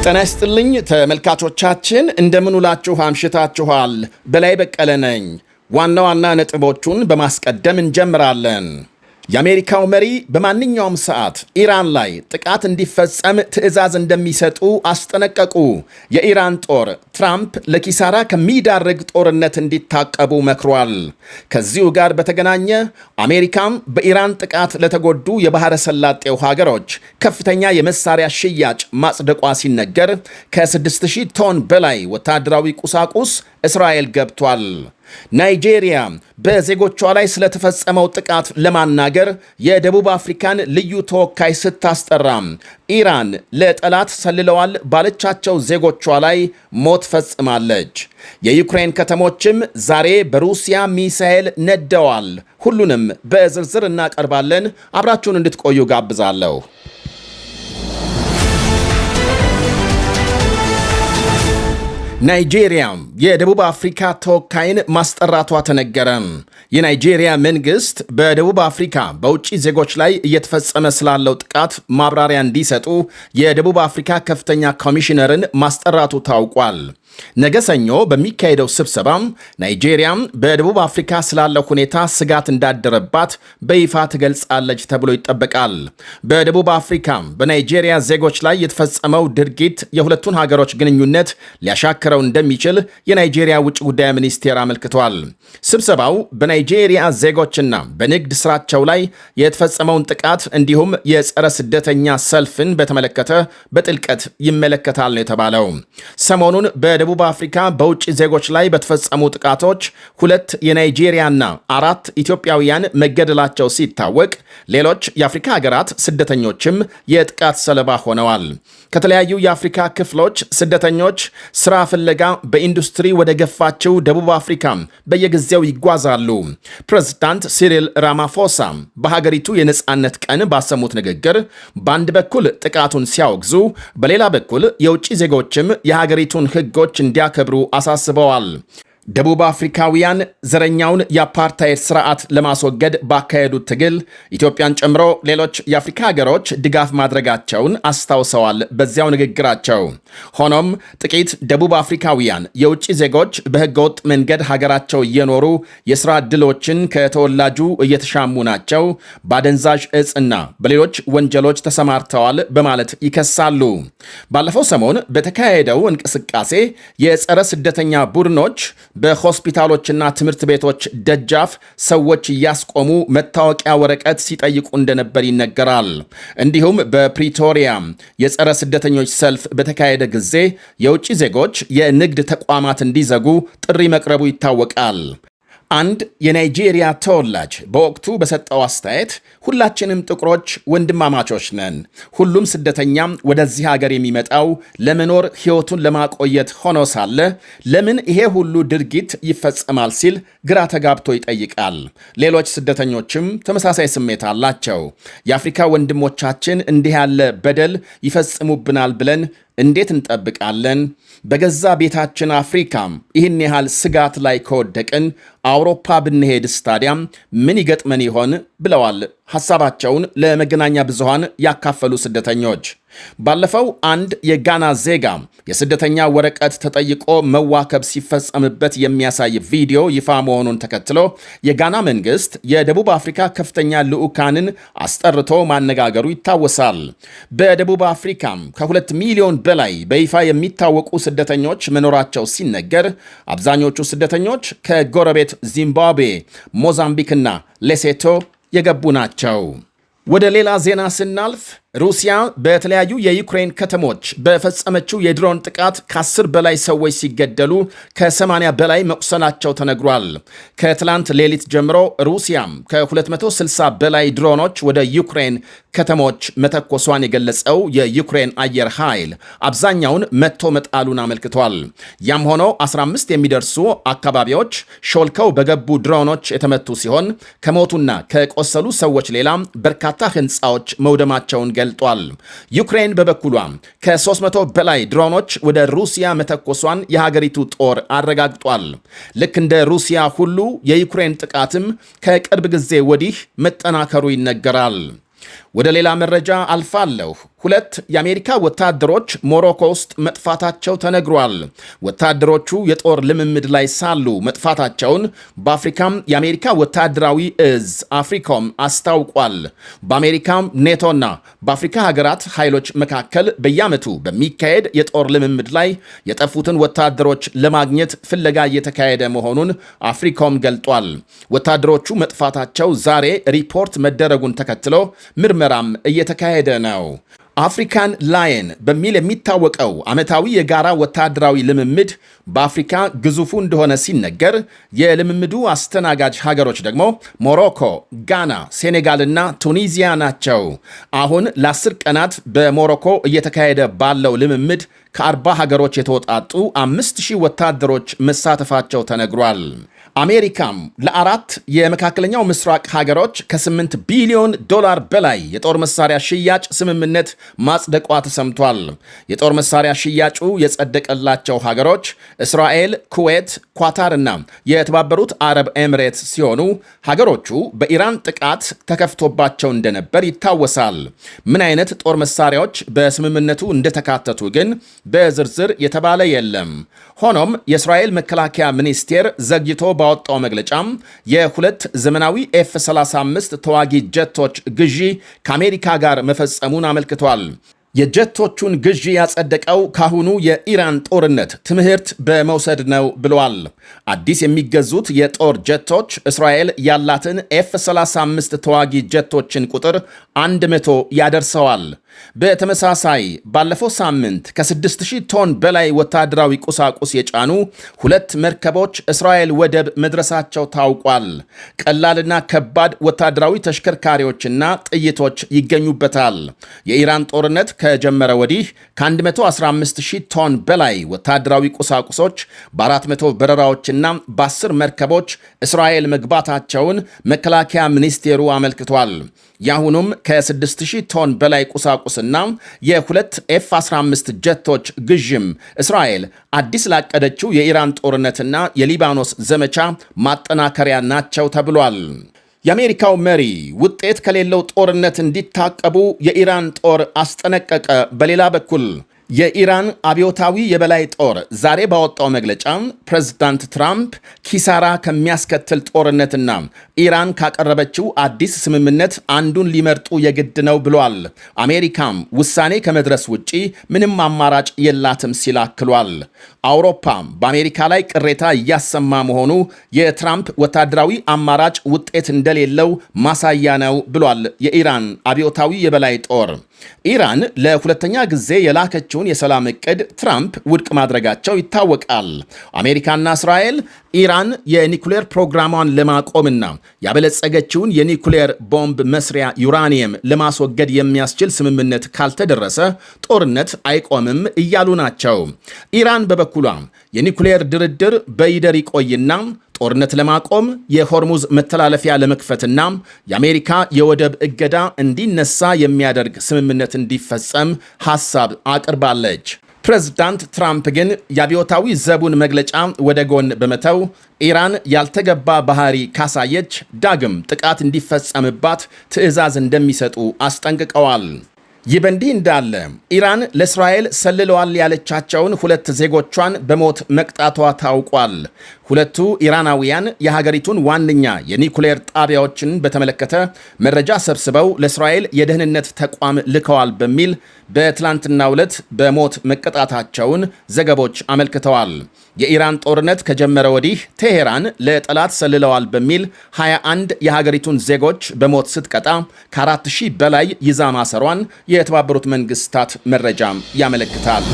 ጤና ይስጥልኝ ተመልካቾቻችን እንደምን ውላችሁ አምሽታችኋል። በላይ በቀለ ነኝ። ዋና ዋና ነጥቦቹን በማስቀደም እንጀምራለን። የአሜሪካው መሪ በማንኛውም ሰዓት ኢራን ላይ ጥቃት እንዲፈጸም ትዕዛዝ እንደሚሰጡ አስጠነቀቁ። የኢራን ጦር ትራምፕ ለኪሳራ ከሚዳርግ ጦርነት እንዲታቀቡ መክሯል። ከዚሁ ጋር በተገናኘ አሜሪካም በኢራን ጥቃት ለተጎዱ የባህረ ሰላጤው ሀገሮች ከፍተኛ የመሳሪያ ሽያጭ ማጽደቋ ሲነገር ከ6000 ቶን በላይ ወታደራዊ ቁሳቁስ እስራኤል ገብቷል። ናይጄሪያ በዜጎቿ ላይ ስለተፈጸመው ጥቃት ለማናገር የደቡብ አፍሪካን ልዩ ተወካይ ስታስጠራ ኢራን ለጠላት ሰልለዋል ባለቻቸው ዜጎቿ ላይ ሞት ፈጽማለች። የዩክሬን ከተሞችም ዛሬ በሩሲያ ሚሳኤል ነደዋል። ሁሉንም በዝርዝር እናቀርባለን። አብራችሁን እንድትቆዩ ጋብዛለሁ። ናይጄሪያ የደቡብ አፍሪካ ተወካይን ማስጠራቷ ተነገረ። የናይጄሪያ መንግስት በደቡብ አፍሪካ በውጭ ዜጎች ላይ እየተፈጸመ ስላለው ጥቃት ማብራሪያ እንዲሰጡ የደቡብ አፍሪካ ከፍተኛ ኮሚሽነርን ማስጠራቱ ታውቋል። ነገ ሰኞ በሚካሄደው ስብሰባ ናይጄሪያ በደቡብ አፍሪካ ስላለው ሁኔታ ስጋት እንዳደረባት በይፋ ትገልጻለች ተብሎ ይጠበቃል። በደቡብ አፍሪካ በናይጄሪያ ዜጎች ላይ የተፈጸመው ድርጊት የሁለቱን ሀገሮች ግንኙነት ሊያሻክረው እንደሚችል የናይጄሪያ ውጭ ጉዳይ ሚኒስቴር አመልክቷል። ስብሰባው በናይጄሪያ ዜጎችና በንግድ ስራቸው ላይ የተፈጸመውን ጥቃት እንዲሁም የጸረ ስደተኛ ሰልፍን በተመለከተ በጥልቀት ይመለከታል ነው የተባለው። ሰሞኑን በደቡብ አፍሪካ በውጭ ዜጎች ላይ በተፈጸሙ ጥቃቶች 2 የናይጄሪያና 4 ኢትዮጵያውያን መገደላቸው ሲታወቅ ሌሎች የአፍሪካ ሀገራት ስደተኞችም የጥቃት ሰለባ ሆነዋል። ከተለያዩ የአፍሪካ ክፍሎች ስደተኞች ስራ ፍለጋ በኢንዱስትሪ ወደ ገፋችው ደቡብ አፍሪካ በየጊዜው ይጓዛሉ። ፕሬዝዳንት ሲሪል ራማፎሳ በሀገሪቱ የነጻነት ቀን ባሰሙት ንግግር በአንድ በኩል ጥቃቱን ሲያወግዙ፣ በሌላ በኩል የውጭ ዜጎችም የሀገሪቱን ሕጎች እንዲያከብሩ አሳስበዋል። ደቡብ አፍሪካውያን ዘረኛውን የአፓርታይድ ስርዓት ለማስወገድ ባካሄዱት ትግል ኢትዮጵያን ጨምሮ ሌሎች የአፍሪካ ሀገሮች ድጋፍ ማድረጋቸውን አስታውሰዋል። በዚያው ንግግራቸው ሆኖም ጥቂት ደቡብ አፍሪካውያን የውጭ ዜጎች በህገወጥ መንገድ ሀገራቸው እየኖሩ የሥራ ዕድሎችን ከተወላጁ እየተሻሙ ናቸው፣ በአደንዛዥ እጽና በሌሎች ወንጀሎች ተሰማርተዋል በማለት ይከሳሉ። ባለፈው ሰሞን በተካሄደው እንቅስቃሴ የጸረ ስደተኛ ቡድኖች በሆስፒታሎችና ትምህርት ቤቶች ደጃፍ ሰዎች እያስቆሙ መታወቂያ ወረቀት ሲጠይቁ እንደነበር ይነገራል። እንዲሁም በፕሪቶሪያ የጸረ ስደተኞች ሰልፍ በተካሄደ ጊዜ የውጭ ዜጎች የንግድ ተቋማት እንዲዘጉ ጥሪ መቅረቡ ይታወቃል። አንድ የናይጄሪያ ተወላጅ በወቅቱ በሰጠው አስተያየት ሁላችንም ጥቁሮች ወንድማማቾች ነን፣ ሁሉም ስደተኛም ወደዚህ ሀገር የሚመጣው ለመኖር ሕይወቱን ለማቆየት ሆኖ ሳለ ለምን ይሄ ሁሉ ድርጊት ይፈጸማል ሲል ግራ ተጋብቶ ይጠይቃል። ሌሎች ስደተኞችም ተመሳሳይ ስሜት አላቸው። የአፍሪካ ወንድሞቻችን እንዲህ ያለ በደል ይፈጽሙብናል ብለን እንዴት እንጠብቃለን? በገዛ ቤታችን አፍሪካም ይህን ያህል ስጋት ላይ ከወደቅን አውሮፓ ብንሄድ ስታዲያም ምን ይገጥመን ይሆን ብለዋል ሐሳባቸውን ለመገናኛ ብዙሃን ያካፈሉ ስደተኞች። ባለፈው አንድ የጋና ዜጋ የስደተኛ ወረቀት ተጠይቆ መዋከብ ሲፈጸምበት የሚያሳይ ቪዲዮ ይፋ መሆኑን ተከትሎ የጋና መንግስት የደቡብ አፍሪካ ከፍተኛ ልዑካንን አስጠርቶ ማነጋገሩ ይታወሳል። በደቡብ አፍሪካም ከ2 ሚሊዮን በላይ በይፋ የሚታወቁ ስደተኞች መኖራቸው ሲነገር አብዛኞቹ ስደተኞች ከጎረቤት ዚምባብዌ፣ ሞዛምቢክና ሌሴቶ የገቡ ናቸው። ወደ ሌላ ዜና ስናልፍ ሩሲያ በተለያዩ የዩክሬን ከተሞች በፈጸመችው የድሮን ጥቃት ከ10 በላይ ሰዎች ሲገደሉ ከ80 በላይ መቁሰላቸው ተነግሯል። ከትላንት ሌሊት ጀምሮ ሩሲያም ከ260 በላይ ድሮኖች ወደ ዩክሬን ከተሞች መተኮሷን የገለጸው የዩክሬን አየር ኃይል አብዛኛውን መቶ መጣሉን አመልክቷል። ያም ሆኖ 15 የሚደርሱ አካባቢዎች ሾልከው በገቡ ድሮኖች የተመቱ ሲሆን ከሞቱና ከቆሰሉ ሰዎች ሌላ በርካታ ሕንፃዎች መውደማቸውን ገልጧል። ዩክሬን በበኩሏ ከ300 በላይ ድሮኖች ወደ ሩሲያ መተኮሷን የሀገሪቱ ጦር አረጋግጧል። ልክ እንደ ሩሲያ ሁሉ የዩክሬን ጥቃትም ከቅርብ ጊዜ ወዲህ መጠናከሩ ይነገራል። ወደ ሌላ መረጃ አልፋለሁ። 2 የአሜሪካ ወታደሮች ሞሮኮ ውስጥ መጥፋታቸው ተነግሯል። ወታደሮቹ የጦር ልምምድ ላይ ሳሉ መጥፋታቸውን በአፍሪካም የአሜሪካ ወታደራዊ እዝ አፍሪኮም አስታውቋል። በአሜሪካም ኔቶና በአፍሪካ ሀገራት ኃይሎች መካከል በየዓመቱ በሚካሄድ የጦር ልምምድ ላይ የጠፉትን ወታደሮች ለማግኘት ፍለጋ እየተካሄደ መሆኑን አፍሪኮም ገልጧል። ወታደሮቹ መጥፋታቸው ዛሬ ሪፖርት መደረጉን ተከትሎ ምርመራም እየተካሄደ ነው። አፍሪካን ላየን በሚል የሚታወቀው ዓመታዊ የጋራ ወታደራዊ ልምምድ በአፍሪካ ግዙፉ እንደሆነ ሲነገር የልምምዱ አስተናጋጅ ሀገሮች ደግሞ ሞሮኮ፣ ጋና፣ ሴኔጋልና ቱኒዚያ ናቸው። አሁን ለ10 ቀናት በሞሮኮ እየተካሄደ ባለው ልምምድ ከ40 ሀገሮች የተወጣጡ 5000 ወታደሮች መሳተፋቸው ተነግሯል። አሜሪካም ለ4 የመካከለኛው ምስራቅ ሀገሮች ከ8 ቢሊዮን ዶላር በላይ የጦር መሳሪያ ሽያጭ ስምምነት ማጽደቋ ተሰምቷል። የጦር መሳሪያ ሽያጩ የጸደቀላቸው ሀገሮች እስራኤል፣ ኩዌት፣ ኳታርና የተባበሩት አረብ ኤምሬት ሲሆኑ ሀገሮቹ በኢራን ጥቃት ተከፍቶባቸው እንደነበር ይታወሳል። ምን አይነት ጦር መሳሪያዎች በስምምነቱ እንደተካተቱ ግን በዝርዝር የተባለ የለም። ሆኖም የእስራኤል መከላከያ ሚኒስቴር ዘግይቶ ባወጣው መግለጫም የ2 ዘመናዊ F-35 ተዋጊ ጀቶች ግዢ ከአሜሪካ ጋር መፈጸሙን አመልክቷል። የጀቶቹን ግዢ ያጸደቀው ካሁኑ የኢራን ጦርነት ትምህርት በመውሰድ ነው ብለዋል። አዲስ የሚገዙት የጦር ጀቶች እስራኤል ያላትን F-35 ተዋጊ ጀቶችን ቁጥር 100 ያደርሰዋል። በተመሳሳይ ባለፈው ሳምንት ከ6000 ቶን በላይ ወታደራዊ ቁሳቁስ የጫኑ 2 መርከቦች እስራኤል ወደብ መድረሳቸው ታውቋል። ቀላልና ከባድ ወታደራዊ ተሽከርካሪዎችና ጥይቶች ይገኙበታል። የኢራን ጦርነት ከጀመረ ወዲህ ከ115000 ቶን በላይ ወታደራዊ ቁሳቁሶች በ400 በረራዎችና በ10 መርከቦች እስራኤል መግባታቸውን መከላከያ ሚኒስቴሩ አመልክቷል። የአሁኑም ከ6000 ቶን በላይ ቁሳቁስና የ2 F-15 ጀቶች ግዥም እስራኤል አዲስ ላቀደችው የኢራን ጦርነትና የሊባኖስ ዘመቻ ማጠናከሪያ ናቸው ተብሏል። የአሜሪካው መሪ ውጤት ከሌለው ጦርነት እንዲታቀቡ የኢራን ጦር አስጠነቀቀ። በሌላ በኩል የኢራን አብዮታዊ የበላይ ጦር ዛሬ ባወጣው መግለጫ ፕሬዝዳንት ትራምፕ ኪሳራ ከሚያስከትል ጦርነትና ኢራን ካቀረበችው አዲስ ስምምነት አንዱን ሊመርጡ የግድ ነው ብሏል። አሜሪካም ውሳኔ ከመድረስ ውጪ ምንም አማራጭ የላትም ሲል አክሏል። አውሮፓም በአሜሪካ ላይ ቅሬታ እያሰማ መሆኑ የትራምፕ ወታደራዊ አማራጭ ውጤት እንደሌለው ማሳያ ነው ብሏል። የኢራን አብዮታዊ የበላይ ጦር ኢራን ለሁለተኛ ጊዜ የላከችውን የሰላም ዕቅድ ትራምፕ ውድቅ ማድረጋቸው ይታወቃል። አሜሪካና እስራኤል ኢራን የኒኩሌር ፕሮግራሟን ለማቆምና ያበለጸገችውን የኒኩሌር ቦምብ መስሪያ ዩራኒየም ለማስወገድ የሚያስችል ስምምነት ካልተደረሰ ጦርነት አይቆምም እያሉ ናቸው። ኢራን በበኩሏ የኒኩሌር ድርድር በይደር ይቆይና ጦርነት ለማቆም የሆርሙዝ መተላለፊያ ለመክፈትና የአሜሪካ የወደብ እገዳ እንዲነሳ የሚያደርግ ስምምነት እንዲፈጸም ሐሳብ አቅርባለች። ፕሬዝዳንት ትራምፕ ግን የአብዮታዊ ዘቡን መግለጫ ወደ ጎን በመተው ኢራን ያልተገባ ባህሪ ካሳየች ዳግም ጥቃት እንዲፈጸምባት ትዕዛዝ እንደሚሰጡ አስጠንቅቀዋል። ይህ በእንዲህ እንዳለ ኢራን ለእስራኤል ሰልለዋል ያለቻቸውን 2 ዜጎቿን በሞት መቅጣቷ ታውቋል። 2 ኢራናውያን የሀገሪቱን ዋነኛ የኒኩሌር ጣቢያዎችን በተመለከተ መረጃ ሰብስበው ለእስራኤል የደህንነት ተቋም ልከዋል በሚል በትላንትናው ዕለት በሞት መቀጣታቸውን ዘገቦች አመልክተዋል። የኢራን ጦርነት ከጀመረ ወዲህ ቴሄራን ለጠላት ሰልለዋል በሚል 21 የሀገሪቱን ዜጎች በሞት ስትቀጣ ከ4000 በላይ ይዛ ማሰሯን የተባበሩት መንግስታት መረጃም ያመለክታል።